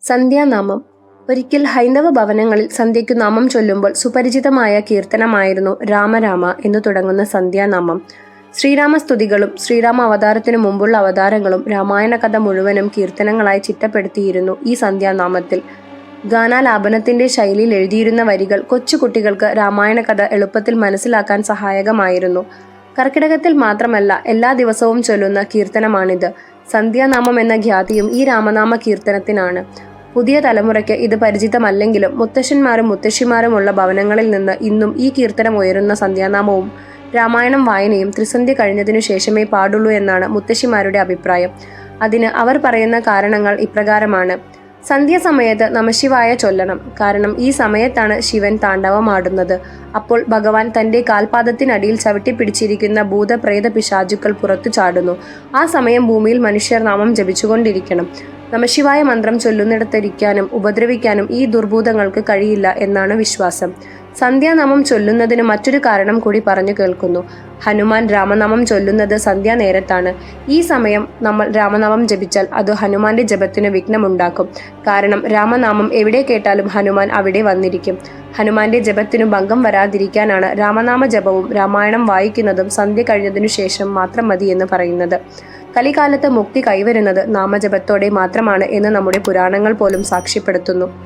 സന്ധ്യാനാമം. ഒരിക്കൽ ഹൈന്ദവ ഭവനങ്ങളിൽ സന്ധ്യയ്ക്കു നാമം ചൊല്ലുമ്പോൾ സുപരിചിതമായ കീർത്തനമായിരുന്നു രാമരാമ എന്നു തുടങ്ങുന്ന സന്ധ്യാനാമം. ശ്രീരാമസ്തുതികളും ശ്രീരാമ അവതാരത്തിനു മുമ്പുള്ള അവതാരങ്ങളും രാമായണ കഥ മുഴുവനും കീർത്തനങ്ങളായി ചിട്ടപ്പെടുത്തിയിരുന്നു ഈ സന്ധ്യാനാമത്തിൽ. ഗാനാലാപനത്തിന്റെ ശൈലിയിൽ എഴുതിയിരുന്ന വരികൾ കൊച്ചുകുട്ടികൾക്ക് രാമായണ കഥ എളുപ്പത്തിൽ മനസ്സിലാക്കാൻ സഹായകമായിരുന്നു. കർക്കിടകത്തിൽ മാത്രമല്ല എല്ലാ ദിവസവും ചൊല്ലുന്ന കീർത്തനമാണിത്. സന്ധ്യാനാമം എന്ന ഖ്യാതിയും ഈ രാമനാമ കീർത്തനത്തിനാണ്. പുതിയ തലമുറയ്ക്ക് ഇത് പരിചിതമല്ലെങ്കിലും മുത്തശ്ശന്മാരും മുത്തശ്ശിമാരുമുള്ള ഭവനങ്ങളിൽ നിന്ന് ഇന്നും ഈ കീർത്തനം ഉയരുന്ന സന്ധ്യാനാമവും രാമായണം വായനയും ത്രിസന്ധ്യ കഴിഞ്ഞതിനു ശേഷമേ പാടുള്ളൂ എന്നാണ് മുത്തശ്ശിമാരുടെ അഭിപ്രായം. അതിന് അവർ പറയുന്ന കാരണങ്ങൾ ഇപ്രകാരമാണ്. സന്ധ്യാസമയത്ത് നമശിവായ ചൊല്ലണം. കാരണം ഈ സമയത്താണ് ശിവൻ താണ്ഡവമാടുന്നത്. അപ്പോൾ ഭഗവാൻ തന്റെ കാൽപാദത്തിനടിയിൽ ചവിട്ടിപ്പിടിച്ചിരിക്കുന്ന ഭൂതപ്രേത പിശാചുക്കൾ പുറത്തു ചാടുന്നു. ആ സമയം ഭൂമിയിൽ മനുഷ്യർ നാമം ജപിച്ചുകൊണ്ടിരിക്കണം. നമശിവായ മന്ത്രം ചൊല്ലുന്നിടത്തിരിക്കാനും ഉപദ്രവിക്കാനും ഈ ദുർഭൂതങ്ങൾക്ക് കഴിയില്ല എന്നാണ് വിശ്വാസം. സന്ധ്യാനാമം ചൊല്ലുന്നതിന് മറ്റൊരു കാരണം കൂടി പറഞ്ഞു കേൾക്കുന്നു. ഹനുമാൻ രാമനാമം ചൊല്ലുന്നത് സന്ധ്യാനേരത്താണ്. ഈ സമയം നമ്മൾ രാമനാമം ജപിച്ചാൽ അത് ഹനുമാന്റെ ജപത്തിന് വിഘ്നമുണ്ടാക്കും. കാരണം രാമനാമം എവിടെ കേട്ടാലും ഹനുമാൻ അവിടെ വന്നിരിക്കും. ഹനുമാന്റെ ജപത്തിനു ഭംഗം വരാതിരിക്കാനാണ് രാമനാമ ജപവും രാമായണം വായിക്കുന്നതും സന്ധ്യ കഴിഞ്ഞതിനു ശേഷം മാത്രം മതി എന്ന് പറയുന്നത്. കലികാലത്ത് മുക്തി കൈവരുന്നത് നാമജപത്തോടെ മാത്രമാണ് എന്ന് നമ്മുടെ പുരാണങ്ങൾ പോലും സാക്ഷ്യപ്പെടുത്തുന്നു.